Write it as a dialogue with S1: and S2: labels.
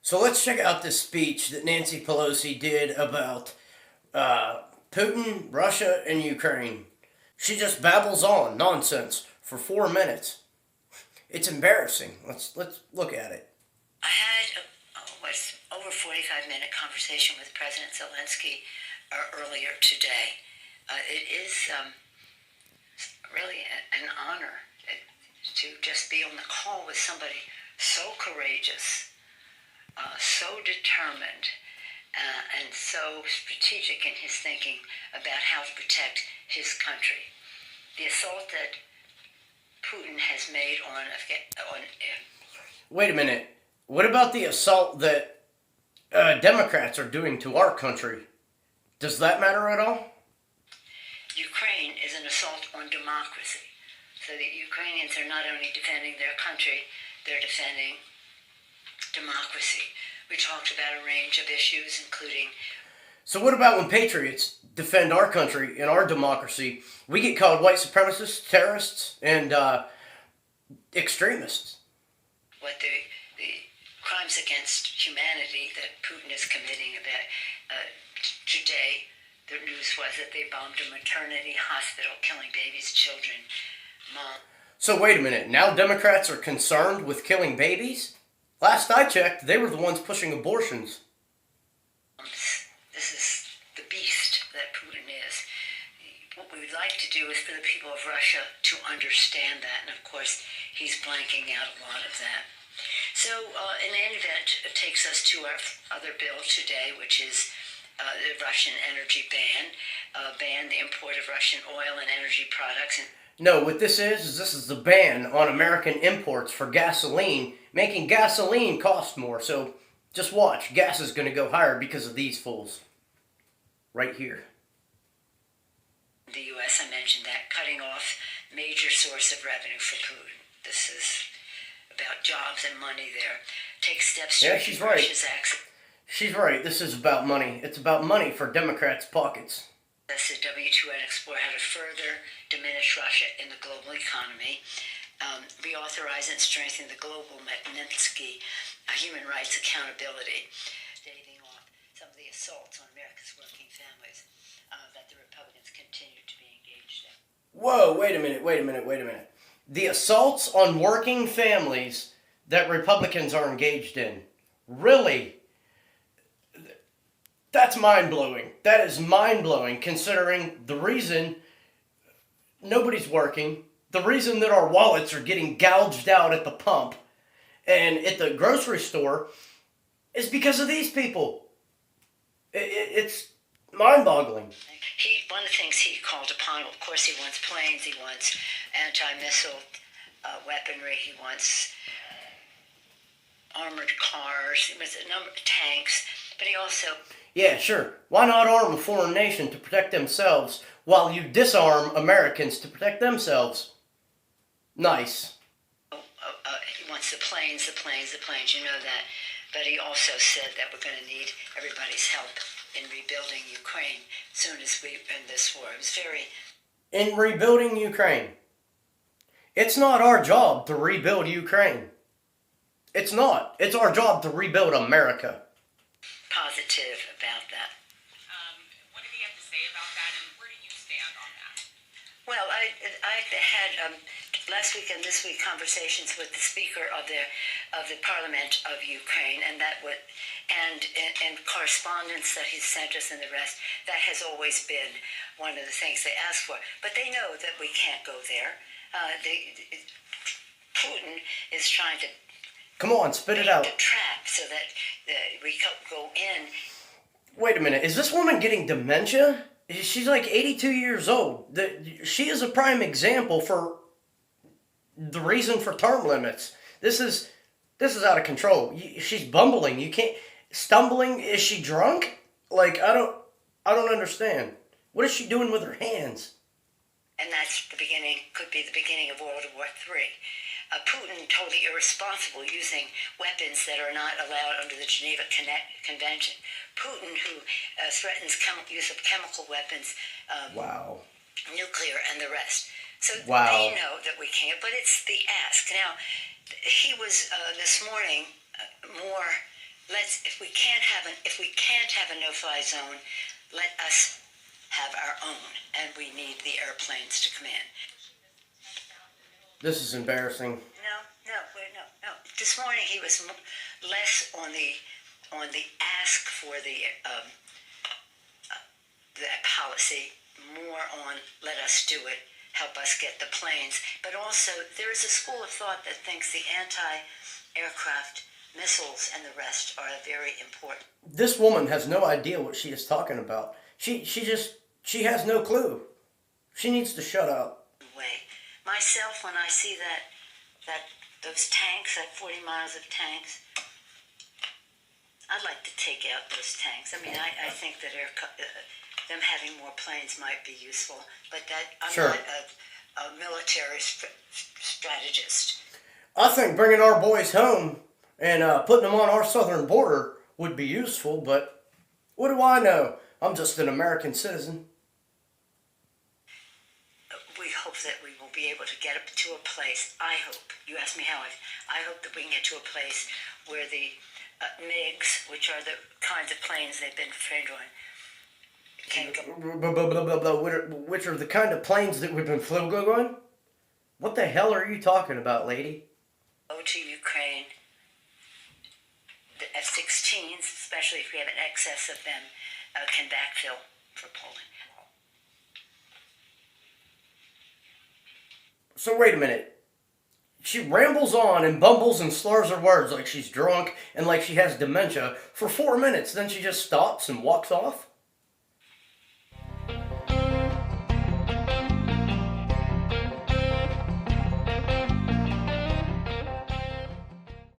S1: So let's check out this speech that Nancy Pelosi did about Putin, Russia, and Ukraine. She just babbles on nonsense for 4 minutes. It's embarrassing. Let's look at it.
S2: I had was over 45-minute conversation with President Zelensky earlier today. It is really an honor to just be on the call with somebody so courageous, so determined, and so strategic in his thinking about how to protect his country. The assault that Putin has made on
S1: Wait a minute. What about the assault that Democrats are doing to our country? Does that matter at all?
S2: Ukraine is an assault on democracy. So the Ukrainians are not only defending their country, they're defending democracy. We talked about a range of issues, including...
S1: So what about when patriots defend our country and our democracy? We get called white supremacists, terrorists, and extremists.
S2: What the crimes against humanity that Putin is committing about today, the news was that they bombed a maternity hospital, killing babies, children, mom.
S1: So wait a minute, now Democrats are concerned with killing babies? Last I checked, they were the ones pushing abortions.
S2: This is the beast that Putin is. What we would like to do is for the people of Russia to understand that, and of course he's blanking out a lot of that. So in any event, it takes us to our other bill today, which is the Russian energy ban the import of Russian oil and energy products.
S1: No, what this is this is the ban on American imports for gasoline, making gasoline cost more. So just watch, gas is going to go higher because of these fools. Right here.
S2: The U.S., I mentioned that, cutting off major source of revenue for Putin. This is about jobs and money there. Take steps to
S1: she's right. She's right. This is about money. It's about money for Democrats' pockets.
S2: That's the W2 and explore how to further diminish Russia in the global economy, reauthorize and strengthen the global Magnitsky human rights accountability, staving off some of the assaults on America's working families that the Republicans continue to be engaged in.
S1: Whoa, wait a minute. The assaults on working families that Republicans are engaged in. Really? That's mind-blowing. That is mind-blowing considering the reason nobody's working, the reason that our wallets are getting gouged out at the pump and at the grocery store is because of these people. It's mind-boggling.
S2: One of the things he called upon, of course, he wants planes, he wants anti-missile weaponry, he wants armored cars, he wants a number of tanks, but he also...
S1: Yeah, sure. Why not arm a foreign nation to protect themselves while you disarm Americans to protect themselves? Nice.
S2: He wants the planes, you know that. But he also said that we're going to need everybody's help in rebuilding Ukraine as soon as we end this war. It was very...
S1: In rebuilding Ukraine. It's not our job to rebuild Ukraine. It's not. It's our job to rebuild America.
S2: Positive about that.
S3: What did he have to say about that, and where do you stand on that?
S2: Well, I had last week and this week conversations with the Speaker of the Parliament of Ukraine, and and correspondence that he's sent us and the rest. That has always been one of the things they ask for. But they know that we can't go there. Putin is trying to...
S1: Come on, spit it out.
S2: ...the trap so that we go in.
S1: Wait a minute, is this woman getting dementia? She's like 82 years old. She is a prime example for the reason for term limits. This is out of control. She's bumbling. You can't... Stumbling? Is she drunk? Like, I don't understand. What is she doing with her hands?
S2: And that's could be the beginning of World War III. Putin totally irresponsible using weapons that are not allowed under the Geneva Convention. Putin, who threatens use of chemical weapons,
S1: wow,
S2: nuclear, and the rest. So
S1: wow.
S2: They know that we can't, but it's the ask. Now, he was this morning more if we can't have a no-fly zone, let us have our own, and we need the airplanes to come in.
S1: This is embarrassing.
S2: No. This morning he was less on the ask for the policy, more on let us do it, help us get the planes. But also there is a school of thought that thinks the anti-aircraft missiles and the rest are very important.
S1: This woman has no idea what she is talking about. She has no clue. She needs to shut up.
S2: Way. Myself, when I see those tanks, that 40 miles of tanks, I'd like to take out those tanks. I mean, I think that them having more planes might be useful, but I'm
S1: Sure.
S2: not a military strategist.
S1: I think bringing our boys home and putting them on our southern border would be useful, but what do I know? I'm just an American citizen.
S2: We hope that we will be able to get up to a place. I hope. You asked me how I hope that we can get to a place where the MiGs, which are the kinds of planes they've been trained on, can go.
S1: Which are the kind of planes that we've been flying on? What the hell are you talking about, lady?
S2: Go to Ukraine. The F-16s, especially if we have an excess of them, can backfill for Poland.
S1: So wait a minute. She rambles on and bumbles and slurs her words like she's drunk and like she has dementia for 4 minutes. Then she just stops and walks off?